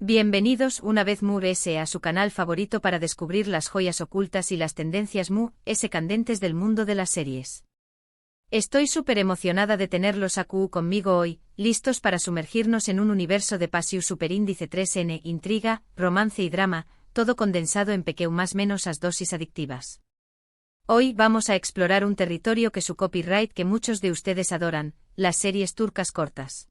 Bienvenidos una vez Mu.es a su canal favorito para descubrir las joyas ocultas y las tendencias Mu.es candentes del mundo de las series. Estoy súper emocionada de tenerlos aquí conmigo hoy, listos para sumergirnos en un universo de Pasiu Superíndice 3N, intriga, romance y drama, todo condensado en más menos as dosis adictivas. Hoy vamos a explorar un territorio que su copyright que muchos de ustedes adoran, las series turcas cortas.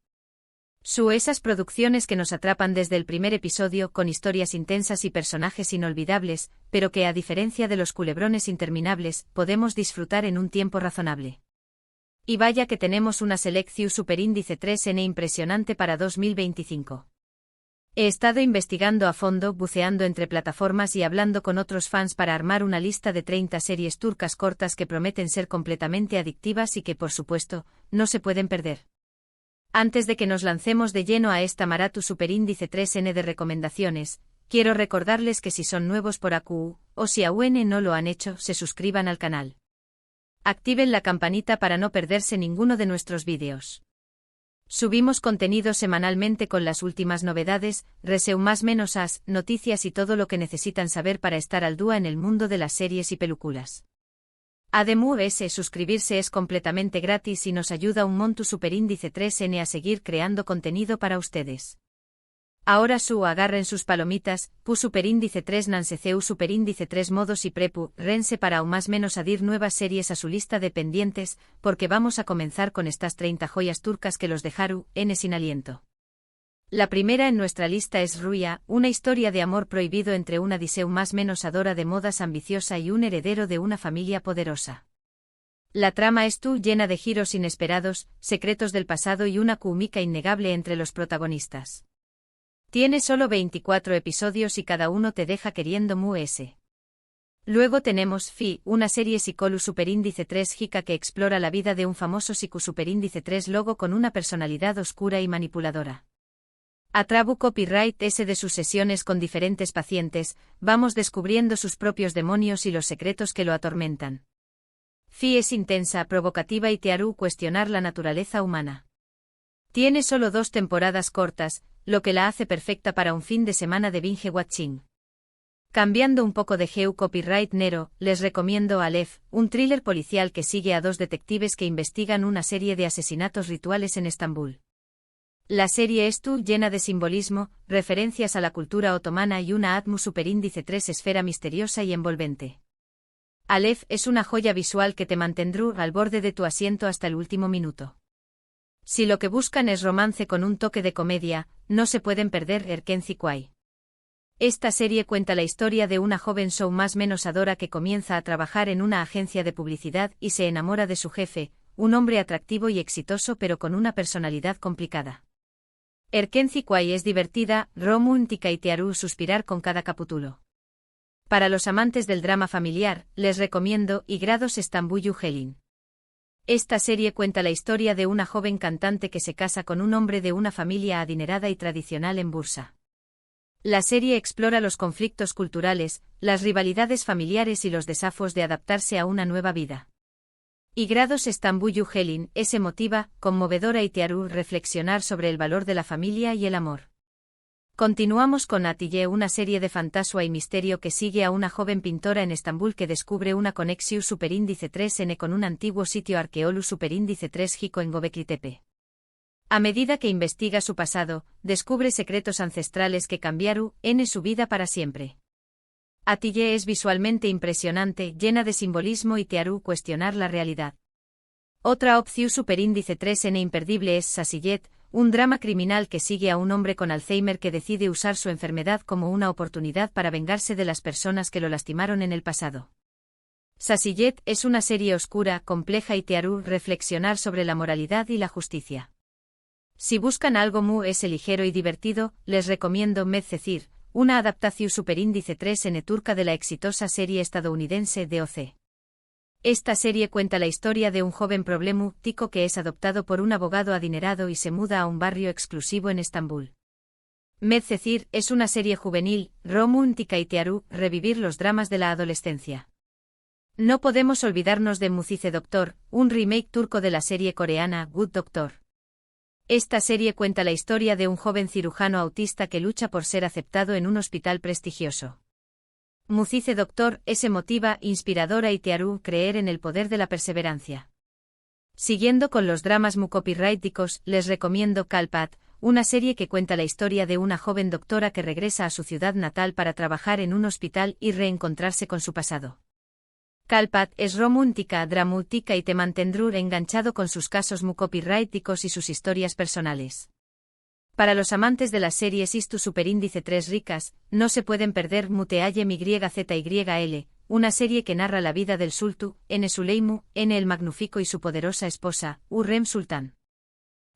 Esas producciones que nos atrapan desde el primer episodio con historias intensas y personajes inolvidables, pero que a diferencia de los culebrones interminables, podemos disfrutar en un tiempo razonable. Y vaya que tenemos una selección superíndice 3N impresionante para 2025. He estado investigando a fondo, buceando entre plataformas y hablando con otros fans para armar una lista de 30 series turcas cortas que prometen ser completamente adictivas y que, por supuesto, no se pueden perder. Antes de que nos lancemos de lleno a esta Maratu Superíndice 3N de recomendaciones, quiero recordarles que si son nuevos por AQ, o si aún no lo han hecho, se suscriban al canal. Activen la campanita para no perderse ninguno de nuestros vídeos. Subimos contenido semanalmente con las últimas novedades, más menos noticias y todo lo que necesitan saber para estar al día en el mundo de las series y películas. Además, suscribirse es completamente gratis y nos ayuda un montón Superíndice 3N a seguir creando contenido para ustedes. Ahora agarren sus palomitas, Superíndice 3 Nanseceu Superíndice 3 modos y prepu, rense para aún más menos adir nuevas series a su lista de pendientes, porque vamos a comenzar con estas 30 joyas turcas que los dejaron sin aliento. La primera en nuestra lista es Rüya, una historia de amor prohibido entre una Odiseu más menos adora de modas ambiciosa y un heredero de una familia poderosa. La trama es llena de giros inesperados, secretos del pasado y una química innegable entre los protagonistas. Tiene solo 24 episodios y cada uno te deja queriendo Mu.es. Luego tenemos Fi, una serie Psicolu Superíndice 3 Jica que explora la vida de un famoso Psicu Superíndice 3 logo con una personalidad oscura y manipuladora. A trabu copyright de sus sesiones con diferentes pacientes, vamos descubriendo sus propios demonios y los secretos que lo atormentan. Fi es intensa, provocativa y te hará cuestionar la naturaleza humana. Tiene solo 2 temporadas cortas, lo que la hace perfecta para un fin de semana de binge watching. Cambiando un poco de geo copyright Nero, les recomiendo Aleph, un thriller policial que sigue a 2 detectives que investigan una serie de asesinatos rituales en Estambul. La serie es llena de simbolismo, referencias a la cultura otomana y una Atmu Superíndice 3 esfera misteriosa y envolvente. Aleph es una joya visual que te mantendrá al borde de tu asiento hasta el último minuto. Si lo que buscan es romance con un toque de comedia, no se pueden perder Erkenci Kuay. Esta serie cuenta la historia de una joven más menos adora que comienza a trabajar en una agencia de publicidad y se enamora de su jefe, un hombre atractivo y exitoso pero con una personalidad complicada. Erkenci Kuay es divertida, romántica y te hará suspirar con cada capítulo. Para los amantes del drama familiar, les recomiendo Igrados Estambullu Helin. Esta serie cuenta la historia de una joven cantante que se casa con un hombre de una familia adinerada y tradicional en Bursa. La serie explora los conflictos culturales, las rivalidades familiares y los desafíos de adaptarse a una nueva vida. Igrados Estambullu Helin es emotiva, conmovedora y te hará reflexionar sobre el valor de la familia y el amor. Continuamos con Atiye, una serie de fantasía y misterio que sigue a una joven pintora en Estambul que descubre una conexión Superíndice 3N con un antiguo sitio arqueolu Superíndice 3 Jico en Göbekli Tepe. A medida que investiga su pasado, descubre secretos ancestrales que cambiaron su vida para siempre. Atiye es visualmente impresionante, llena de simbolismo y te hará cuestionar la realidad. Otra opción Superíndice 3N imperdible es Sasiyet, un drama criminal que sigue a un hombre con Alzheimer que decide usar su enfermedad como una oportunidad para vengarse de las personas que lo lastimaron en el pasado. Sasiyet es una serie oscura, compleja y te hará reflexionar sobre la moralidad y la justicia. Si buscan algo Mu.es ligero y divertido, les recomiendo Medcezir, una adaptación Superíndice 3N turca de la exitosa serie estadounidense DOC. Esta serie cuenta la historia de un joven problemático que es adoptado por un abogado adinerado y se muda a un barrio exclusivo en Estambul. Medcezir es una serie juvenil, romántica y te hará revivir los dramas de la adolescencia. No podemos olvidarnos de Mucize Doctor, un remake turco de la serie coreana Good Doctor. Esta serie cuenta la historia de un joven cirujano autista que lucha por ser aceptado en un hospital prestigioso. Mucice Doctor es emotiva, inspiradora y te hará creer en el poder de la perseverancia. Siguiendo con los dramas muy copyrighticos, les recomiendo Kalpat, una serie que cuenta la historia de una joven doctora que regresa a su ciudad natal para trabajar en un hospital y reencontrarse con su pasado. Kalpat es romántica, dramática y te mantendrá enganchado con sus casos muy copyrighticos y sus historias personales. Para los amantes de las series Istu Superíndice 3 ricas, no se pueden perder Muteayem YZYL, una serie que narra la vida del Sultu, N. Suleimu, N. el Magnífico y su poderosa esposa, Urrem Sultán.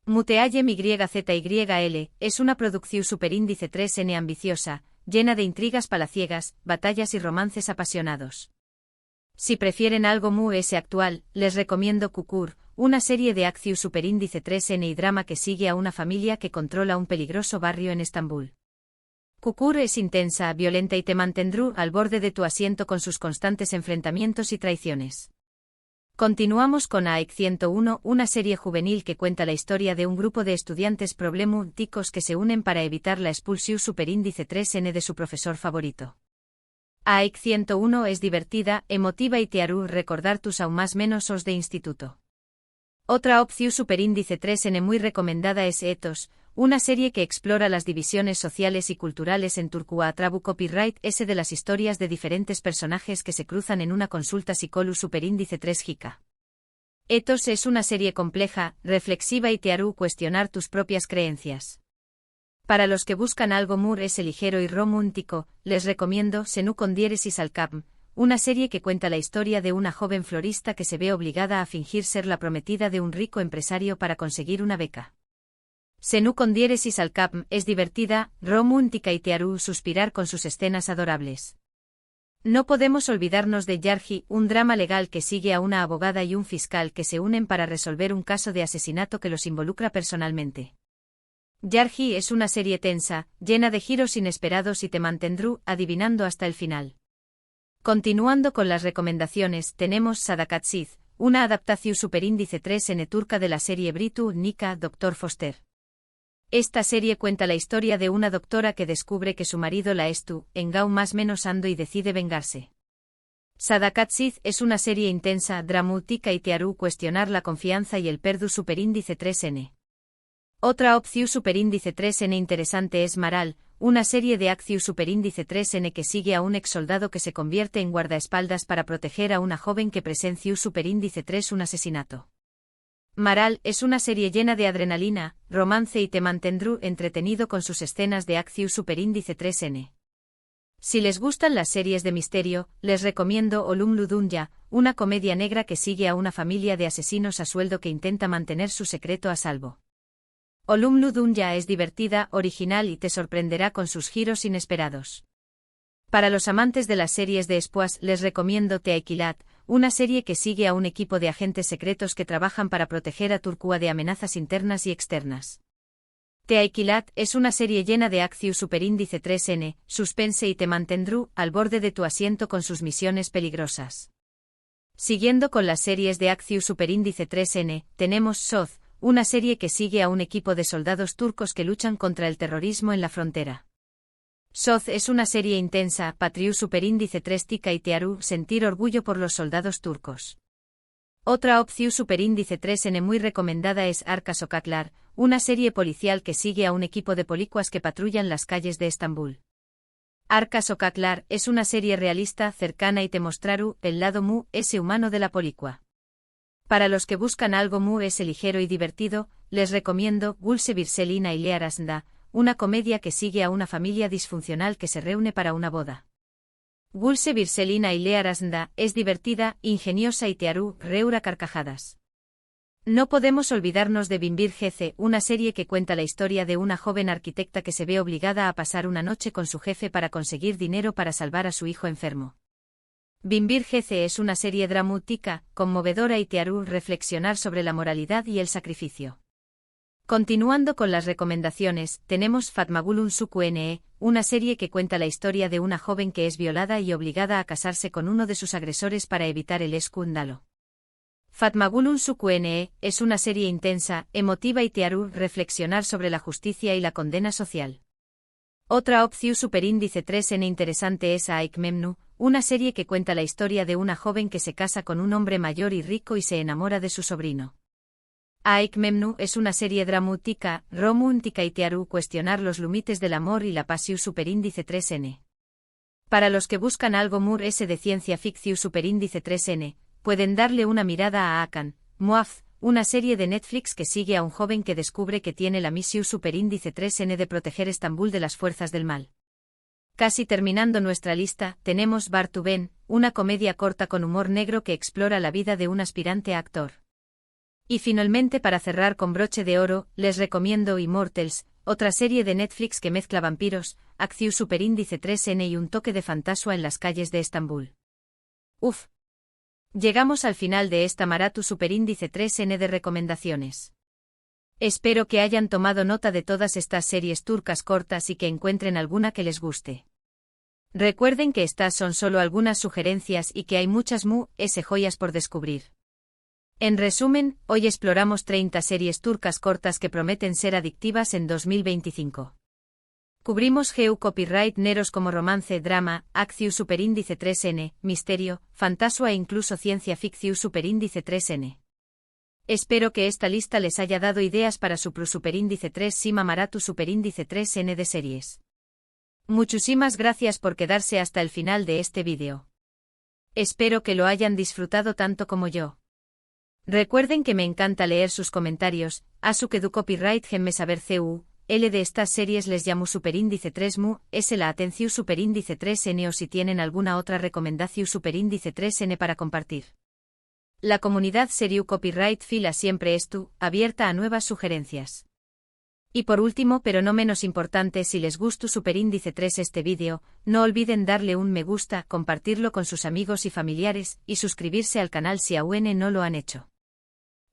Muteayem YZYL es una producción superíndice 3N ambiciosa, llena de intrigas palaciegas, batallas y romances apasionados. Si prefieren algo muy actual, les recomiendo Kukur, una serie de acción superíndice 3N y drama que sigue a una familia que controla un peligroso barrio en Estambul. Kukur es intensa, violenta y te mantendrá al borde de tu asiento con sus constantes enfrentamientos y traiciones. Continuamos con AEC 101, una serie juvenil que cuenta la historia de un grupo de estudiantes problemáticos que se unen para evitar la expulsión superíndice 3N de su profesor favorito. AEC 101 es divertida, emotiva y te hará recordar tus aún más menos os de instituto. Otra opción superíndice 3N muy recomendada es Ethos, una serie que explora las divisiones sociales y culturales en Turquía a través copyright S de las historias de diferentes personajes que se cruzan en una consulta psicólogo superíndice 3 giga. Ethos es una serie compleja, reflexiva y te hará cuestionar tus propias creencias. Para los que buscan algo muy ligero y romántico, les recomiendo Senu con diéresis al Capm, una serie que cuenta la historia de una joven florista que se ve obligada a fingir ser la prometida de un rico empresario para conseguir una beca. Senu con diéresis al Capm es divertida, romántica y te hará suspirar con sus escenas adorables. No podemos olvidarnos de Yarji, un drama legal que sigue a una abogada y un fiscal que se unen para resolver un caso de asesinato que los involucra personalmente. Yarji es una serie tensa, llena de giros inesperados y te mantendrá adivinando hasta el final. Continuando con las recomendaciones, tenemos Sadakatsiz, una adaptación superíndice 3N turca de la serie británica Dr. Foster. Esta serie cuenta la historia de una doctora que descubre que su marido la engau más menos ando y decide vengarse. Sadakatsiz es una serie intensa, dramática y te hará cuestionar la confianza y el perdu superíndice 3N. Otra opción superíndice 3N interesante es Maral, una serie de acción superíndice 3N que sigue a un ex soldado que se convierte en guardaespaldas para proteger a una joven que presenció superíndice 3 un asesinato. Maral es una serie llena de adrenalina, romance y te mantendrá entretenido con sus escenas de acción superíndice 3N. Si les gustan las series de misterio, les recomiendo Olumlu Dunya, una comedia negra que sigue a una familia de asesinos a sueldo que intenta mantener su secreto a salvo. Olumlu Dunya es divertida, original y te sorprenderá con sus giros inesperados. Para los amantes de las series de espías les recomiendo Teakilat, una serie que sigue a un equipo de agentes secretos que trabajan para proteger a Turquía de amenazas internas y externas. Teakilat es una serie llena de acción superíndice 3N, suspense y te mantendrá al borde de tu asiento con sus misiones peligrosas. Siguiendo con las series de acción superíndice 3N, tenemos Soz, una serie que sigue a un equipo de soldados turcos que luchan contra el terrorismo en la frontera. Soz es una serie intensa, patriu superíndice 3 tica y te hará sentir orgullo por los soldados turcos. Otra opción superíndice 3N muy recomendada es Arka Sokaklar, una serie policial que sigue a un equipo de policuas que patrullan las calles de Estambul. Arka Sokaklar es una serie realista, cercana y te mostrará el lado humano de la policua. Para los que buscan algo muy ligero y divertido, les recomiendo Gulse Birselina y Learasnda, una comedia que sigue a una familia disfuncional que se reúne para una boda. Gulse Birselina y Learasnda es divertida, ingeniosa y te hará reír a carcajadas. No podemos olvidarnos de Bimbir Gece, una serie que cuenta la historia de una joven arquitecta que se ve obligada a pasar una noche con su jefe para conseguir dinero para salvar a su hijo enfermo. Bimbir Gece es una serie dramática, conmovedora y te hará reflexionar sobre la moralidad y el sacrificio. Continuando con las recomendaciones, tenemos Fatmagulun Suku Ne, una serie que cuenta la historia de una joven que es violada y obligada a casarse con uno de sus agresores para evitar el escándalo. Fatmagulun Sukuene es una serie intensa, emotiva y te hará reflexionar sobre la justicia y la condena social. Otra opción superíndice 3N interesante es Aik Memnu, una serie que cuenta la historia de una joven que se casa con un hombre mayor y rico y se enamora de su sobrino. Aik Memnu es una serie dramática, romántica y te hará cuestionar los límites del amor y la pasión superíndice 3N. Para los que buscan algo more S de ciencia ficción superíndice 3N, pueden darle una mirada a Akan, Muaf, una serie de Netflix que sigue a un joven que descubre que tiene la misión superíndice 3N de proteger Estambul de las fuerzas del mal. Casi terminando nuestra lista, tenemos Bartu Ben, una comedia corta con humor negro que explora la vida de un aspirante a actor. Y finalmente, para cerrar con broche de oro, les recomiendo Immortals, otra serie de Netflix que mezcla vampiros, acción superíndice 3N y un toque de fantasía en las calles de Estambul. Uf. Llegamos al final de esta Maratu superíndice 3N de recomendaciones. Espero que hayan tomado nota de todas estas series turcas cortas y que encuentren alguna que les guste. Recuerden que estas son solo algunas sugerencias y que hay muchas joyas por descubrir. En resumen, hoy exploramos 30 series turcas cortas que prometen ser adictivas en 2025. Cubrimos GEU copyright neros como romance, drama, acción superíndice 3N, misterio, fantasía e incluso ciencia ficción superíndice 3N. Espero que esta lista les haya dado ideas para su superíndice 3 Sima Maratu superíndice 3N de series. Muchísimas gracias por quedarse hasta el final de este vídeo. Espero que lo hayan disfrutado tanto como yo. Recuerden que me encanta leer sus comentarios, asu que du copyright gemme saber cu. L de estas series les llamo superíndice 3 S la atención superíndice 3N o si tienen alguna otra recomendación superíndice 3N para compartir. La comunidad Seriu Copyright Fila siempre abierta a nuevas sugerencias. Y por último pero no menos importante, si les gustó superíndice 3 este vídeo, no olviden darle un me gusta, compartirlo con sus amigos y familiares, y suscribirse al canal si aún no lo han hecho.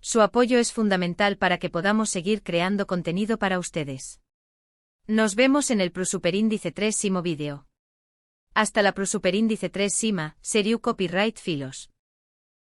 Su apoyo es fundamental para que podamos seguir creando contenido para ustedes. Nos vemos en el superíndice 3 Simo vídeo. Hasta la superíndice 3 Sima, Seriu Copyright Filos.